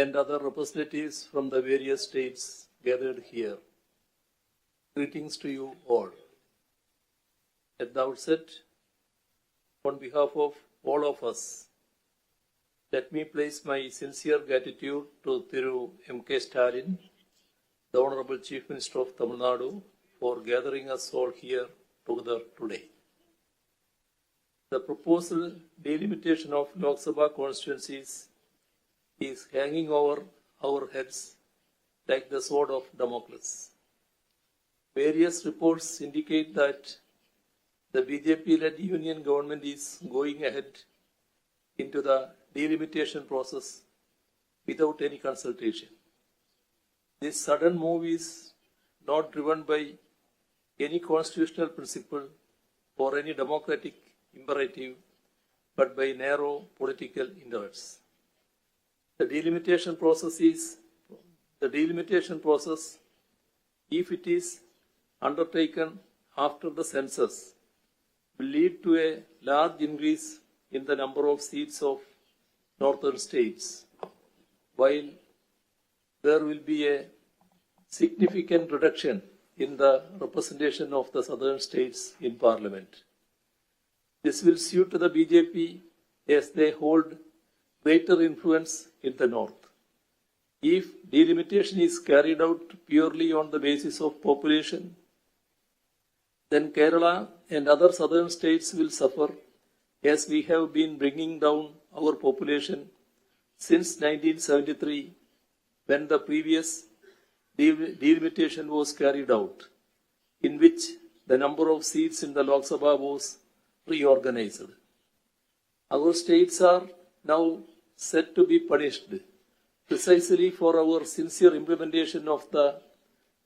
and other representatives from the various states gathered here. Greetings to you all. At the outset, on behalf of all of us, let me place my sincere gratitude to Thiru M.K. Stalin, the Honorable Chief Minister of Tamil Nadu, for gathering us all here together today. The proposal delimitation of Lok Sabha constituencies is hanging over our heads like the sword of Damocles. Various reports indicate that the BJP-led union government is going ahead into the delimitation process without any consultation. This sudden move is not driven by any constitutional principle or any democratic imperative, but by narrow political interests. The delimitation process, if it is undertaken after the census, will lead to a large increase in the number of seats of northern states, while there will be a significant reduction in the representation of the southern states in parliament. This will suit the BJP as they hold greater influence in the north. If delimitation is carried out purely on the basis of population, then Kerala and other southern states will suffer, as we have been bringing down our population since 1973, when the previous delimitation was carried out, in which the number of seats in the Lok Sabha was reorganized. Our states are now said to be punished precisely for our sincere implementation of the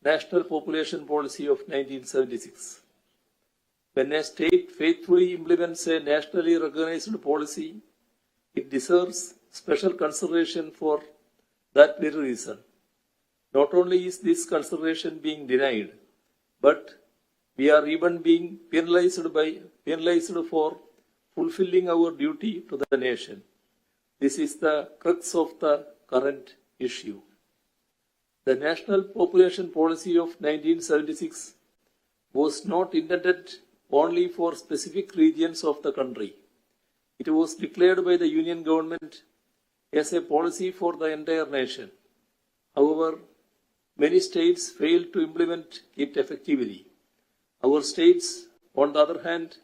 National Population Policy of 1976. When a state faithfully implements a nationally recognized policy, it deserves special consideration for that very reason. Not only is this consideration being denied, but we are even being penalized for fulfilling our duty to the nation. This is the crux of the current issue. The National Population Policy of 1976 was not intended only for specific regions of the country. It was declared by the Union government as a policy for the entire nation. However, many states failed to implement it effectively. Our states, on the other hand,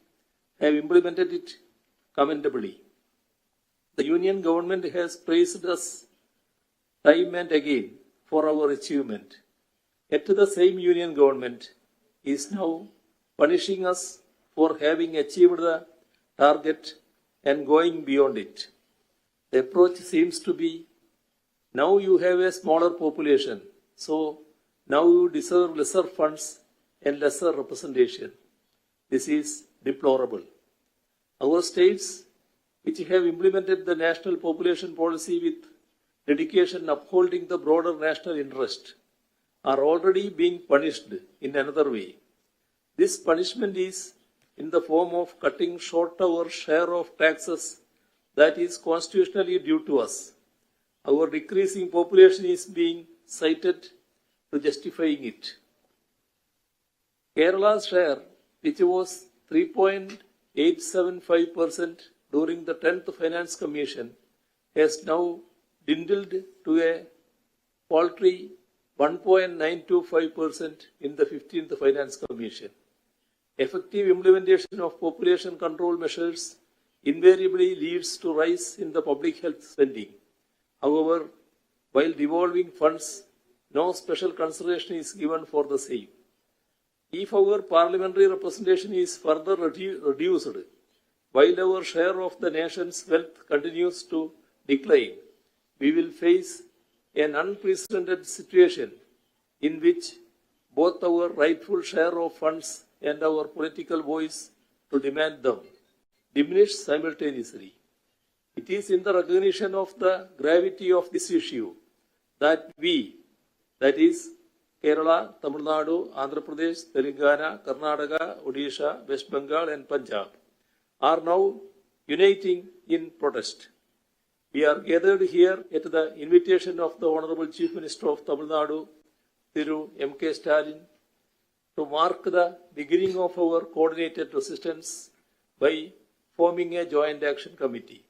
have implemented it commendably. The Union government has praised us time and again for our achievement. Yet the same Union government is now punishing us for having achieved the target and going beyond it. The approach seems to be, now you have a smaller population, so now you deserve lesser funds and lesser representation. This is deplorable. Our states, which have implemented the national population policy with dedication upholding the broader national interest, are already being punished in another way. This punishment is in the form of cutting short our share of taxes that is constitutionally due to us. Our decreasing population is being cited to justifying it. Kerala's share, which was 3.875% during the 10th Finance Commission, has now dwindled to a paltry 1.925% in the 15th Finance Commission. Effective implementation of population control measures invariably leads to rise in the public health spending. However, while devolving funds, no special consideration is given for the same. If our parliamentary representation is further reduced, while our share of the nation's wealth continues to decline, we will face an unprecedented situation in which both our rightful share of funds and our political voice to demand them diminish simultaneously. It is in the recognition of the gravity of this issue that we, that is Kerala, Tamil Nadu, Andhra Pradesh, Telangana, Karnataka, Odisha, West Bengal and Punjab, are now uniting in protest. We are gathered here at the invitation of the Honorable Chief Minister of Tamil Nadu, Thiru M.K. Stalin, to mark the beginning of our coordinated resistance by forming a joint action committee.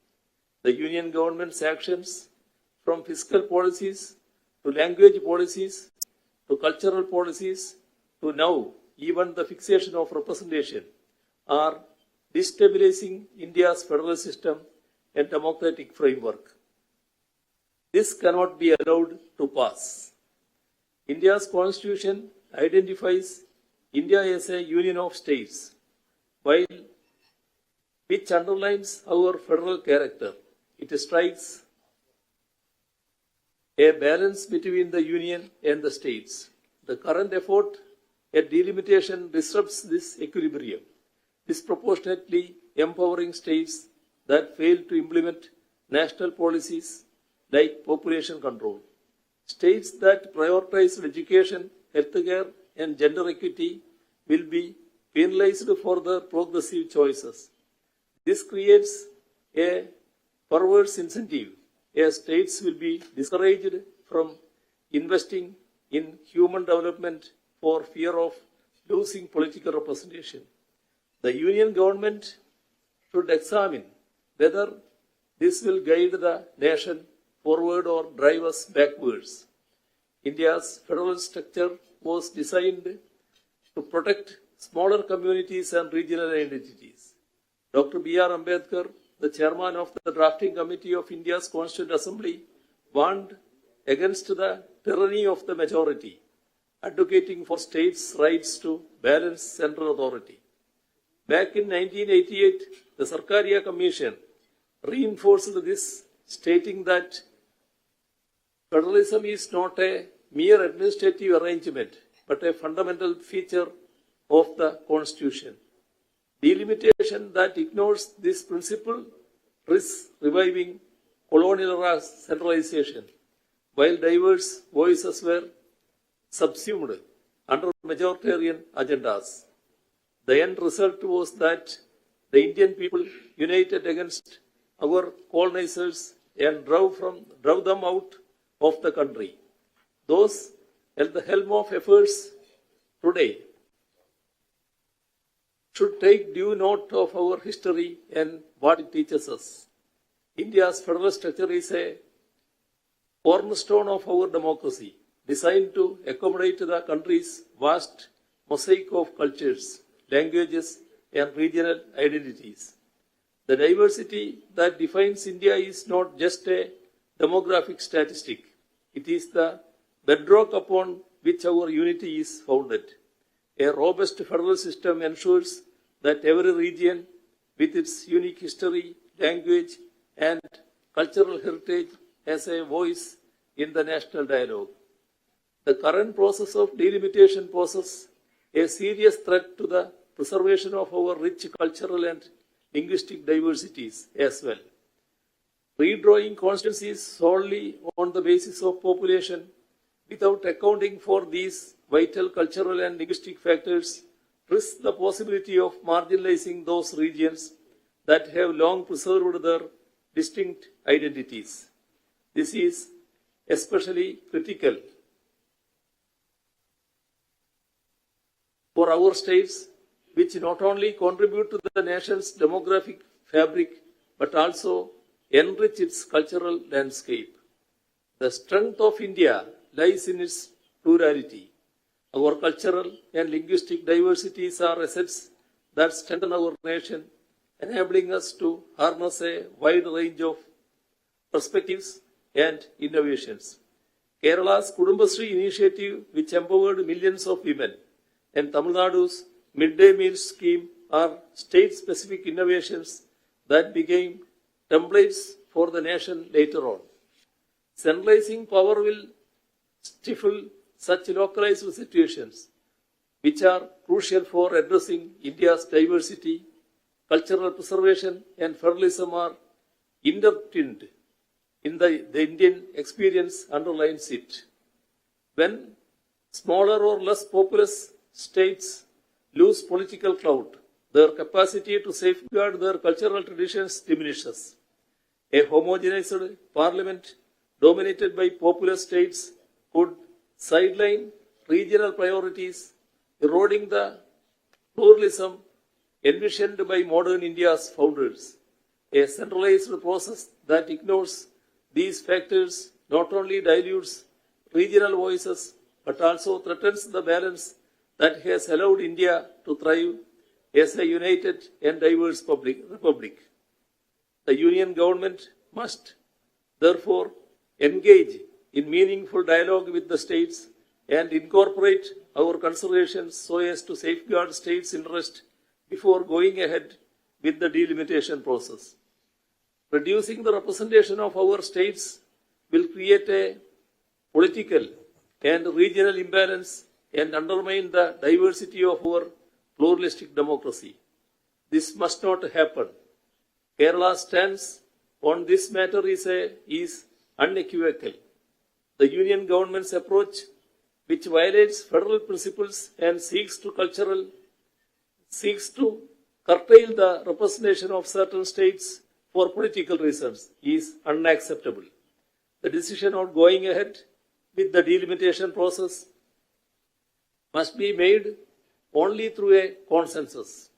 The Union government's actions, from fiscal policies to language policies to cultural policies to now even the fixation of representation, are destabilizing India's federal system and democratic framework. This cannot be allowed to pass. India's constitution identifies India as a union of states, which underlines our federal character. It strikes a balance between the union and the states. The current effort at delimitation disrupts this equilibrium, disproportionately empowering states that fail to implement national policies like population control. States that prioritize education, healthcare, and gender equity will be penalized for their progressive choices. This creates a perverse incentive, as states will be discouraged from investing in human development for fear of losing political representation. The union government should examine whether this will guide the nation forward or drive us backwards. India's federal structure was designed to protect smaller communities and regional identities. Dr. B.R. Ambedkar, the chairman of the drafting committee of India's Constituent Assembly, warned against the tyranny of the majority, advocating for states' rights to balance central authority. Back in 1988, the Sarkaria Commission reinforced this, stating that federalism is not a mere administrative arrangement, but a fundamental feature of the Constitution. Delimitation that ignores this principle risks reviving colonial centralization, while diverse voices were subsumed under majoritarian agendas. The end result was that the Indian people united against our colonizers and drove them out of the country. Those at the helm of affairs today should take due note of our history and what it teaches us. India's federal structure is a cornerstone of our democracy, designed to accommodate the country's vast mosaic of cultures, languages, and regional identities. The diversity that defines India is not just a demographic statistic. It is the bedrock upon which our unity is founded. A robust federal system ensures that every region, with its unique history, language, and cultural heritage, has a voice in the national dialogue. The current process of delimitation poses a serious threat to the preservation of our rich cultural and linguistic diversities as well. Redrawing constituencies solely on the basis of population without accounting for these vital cultural and linguistic factors risks the possibility of marginalizing those regions that have long preserved their distinct identities. This is especially critical for our states, which not only contribute to the nation's demographic fabric, but also enrich its cultural landscape. The strength of India lies in its plurality. Our cultural and linguistic diversities are assets that strengthen our nation, enabling us to harness a wide range of perspectives and innovations. Kerala's Kudumbashree initiative, which empowered millions of women, and Tamil Nadu's midday meal scheme are state-specific innovations that became templates for the nation later on. Centralizing power will stifle such localized situations, which are crucial for addressing India's diversity. Cultural preservation and federalism are intertwined in the Indian experience underlines it. When smaller or less populous states lose political clout, their capacity to safeguard their cultural traditions diminishes. A homogenized parliament dominated by populous states could sideline regional priorities, eroding the pluralism envisioned by modern India's founders. A centralized process that ignores these factors not only dilutes regional voices but also threatens the balance that has allowed India to thrive as a united and diverse republic. The Union government must therefore engage in meaningful dialogue with the states and incorporate our considerations so as to safeguard states' interest before going ahead with the delimitation process. Reducing the representation of our states will create a political and regional imbalance and undermine the diversity of our pluralistic democracy. This must not happen. Kerala's stance on this matter is unequivocal. The Union government's approach, which violates federal principles and seeks to curtail the representation of certain states for political reasons, is unacceptable. The decision on going ahead with the delimitation process must be made only through a consensus.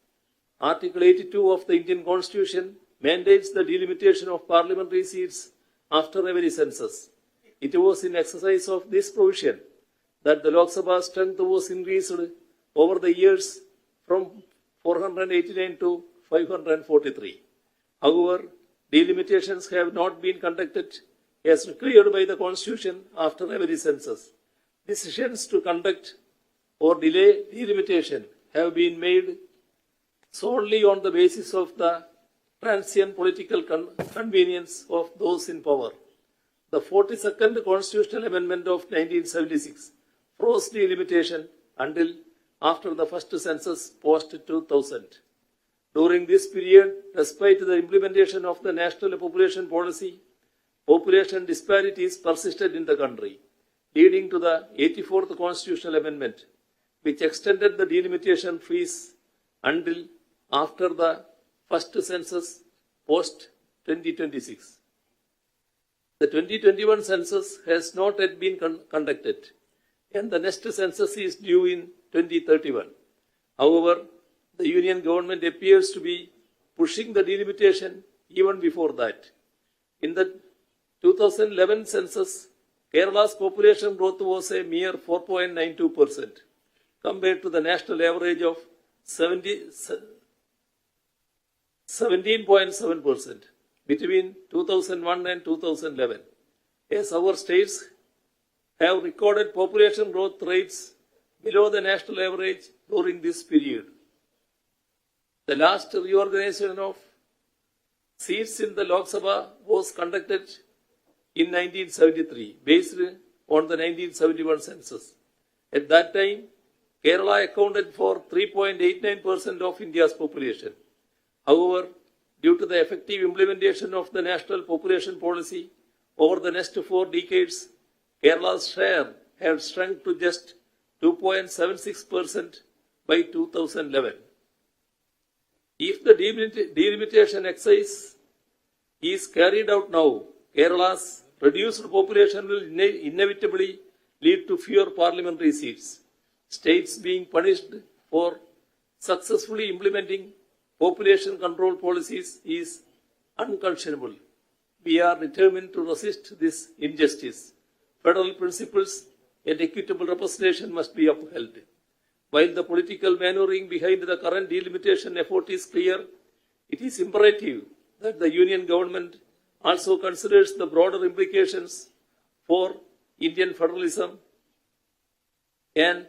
Article 82 of the Indian Constitution mandates the delimitation of parliamentary seats after every census. It was in exercise of this provision that the Lok Sabha strength was increased over the years from 489 to 543. However, delimitations have not been conducted as required by the Constitution after every census. Decisions to conduct or delay delimitation have been made solely on the basis of the transient political convenience of those in power. The 42nd Constitutional Amendment of 1976 froze delimitation until after the first census post-2000. During this period, despite the implementation of the National Population Policy, population disparities persisted in the country, leading to the 84th Constitutional Amendment, which extended the delimitation phase until after the first census post-2026. The 2021 census has not yet been conducted, and the next census is due in 2031. However, the Union government appears to be pushing the delimitation even before that. In the 2011 census, Kerala's population growth was a mere 4.92% compared to the national average of 17.7% between 2001 and 2011. As our states have recorded population growth rates below the national average during this period. The last reorganization of seats in the Lok Sabha was conducted in 1973, based on the 1971 census. At that time, Kerala accounted for 3.89% of India's population. However, due to the effective implementation of the National Population Policy over the next 4 decades, Kerala's share had shrunk to just 2.76% by 2011. If the delimitation exercise is carried out now, Kerala's reduced population will inevitably lead to fewer parliamentary seats. States being punished for successfully implementing population control policies is unconscionable. We are determined to resist this injustice. Federal principles and equitable representation must be upheld. While the political maneuvering behind the current delimitation effort is clear, it is imperative that the Union government also considers the broader implications for Indian federalism and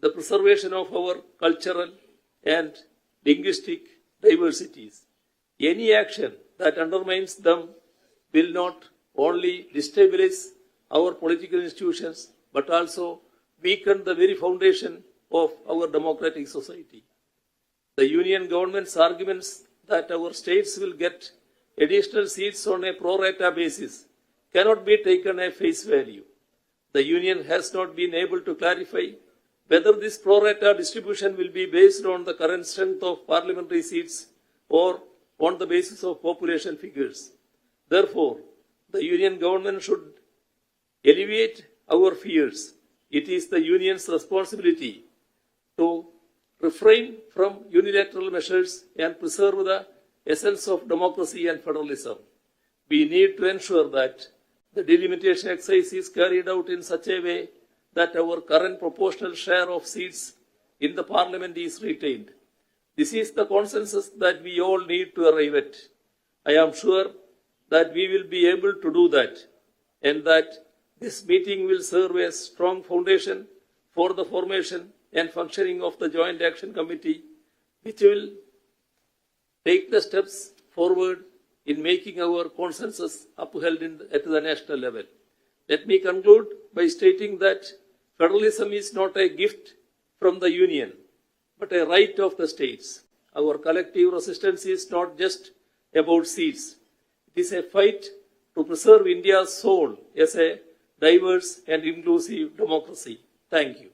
the preservation of our cultural and linguistic diversities. Any action that undermines them will not only destabilize our political institutions but also weaken the very foundation of our democratic society. The Union government's arguments that our states will get additional seats on a pro rata basis cannot be taken at face value. The Union has not been able to clarify whether this pro rata distribution will be based on the current strength of parliamentary seats or on the basis of population figures. Therefore, the Union government should alleviate our fears. It is the Union's responsibility to refrain from unilateral measures and preserve the essence of democracy and federalism. We need to ensure that the delimitation exercise is carried out in such a way that our current proportional share of seats in the parliament is retained. This is the consensus that we all need to arrive at. I am sure that we will be able to do that, and that this meeting will serve as a strong foundation for the formation and functioning of the Joint Action Committee, which will take the steps forward in making our consensus upheld at the national level. Let me conclude by stating that federalism is not a gift from the Union, but a right of the states. Our collective resistance is not just about seats. It is a fight to preserve India's soul as a diverse and inclusive democracy. Thank you.